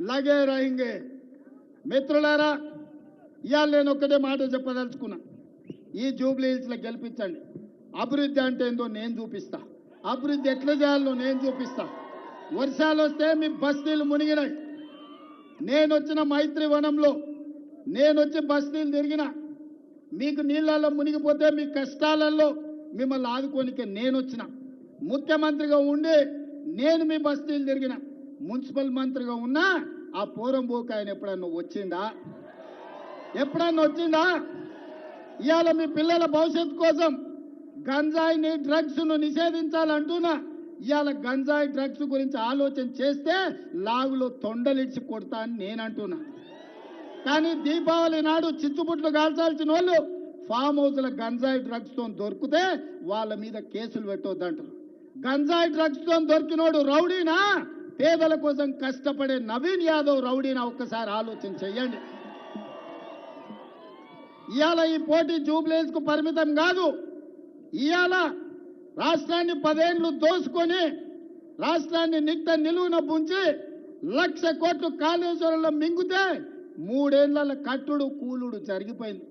లగే రహింగే మిత్రులారా ఇవాళ నేను ఒక్కటే మాట చెప్పదలుచుకున్నా ఈ జూబ్లీ హిల్స్లో గెలిపించండి అభివృద్ధి అంటే ఏందో నేను చూపిస్తా అభివృద్ధి ఎట్లా చేయాలో నేను చూపిస్తా వర్షాలు వస్తే మీ బస్తీలు మునిగినాయి నేను వచ్చిన మైత్రి వనంలో నేను వచ్చి బస్తీలు తిరిగిన మీకు నీళ్ళల్లో మునిగిపోతే మీ కష్టాలలో మిమ్మల్ని ఆదుకోనికే నేను వచ్చిన ముఖ్యమంత్రిగా ఉండి నేను మీ బస్తీలు తిరిగిన మున్సిపల్ మంత్రిగా ఉన్నా ఆ పోరంబోకు ఆయన ఎప్పుడన్నా వచ్చిందా ఇవాళ మీ పిల్లల భవిష్యత్తు కోసం గంజాయిని డ్రగ్స్ను నిషేధించాలంటున్నా ఇవాళ గంజాయి డ్రగ్స్ గురించి ఆలోచన చేస్తే లాగులో తొండలిడ్చి కొడతా అని నేను అంటున్నా కానీ దీపావళి నాడు చిచ్చుబుట్లు కాల్చాల్సిన వాళ్ళు ఫామ్ హౌస్ల గంజాయి డ్రగ్స్తో దొరికితే వాళ్ళ మీద కేసులు పెట్టొద్దంటారు గంజాయి డ్రగ్స్తో దొరికినోడు రౌడీనా పేదల కోసం కష్టపడే నవీన్ యాదవ్ రౌడీనా ఒక్కసారి ఆలోచన చెయ్యండి ఇవాళ ఈ పోటీ జూబ్లీ హిల్స్కు పరిమితం కాదు ఇవాళ రాష్ట్రాన్ని 10 ఏళ్లు దోసుకొని రాష్ట్రాన్ని నిలువున పుంచి 1,00,000 కోట్లు కాళేశ్వరంలో మింగితే 3 ఏళ్ల కట్టుడు కూలుడు జరిగిపోయింది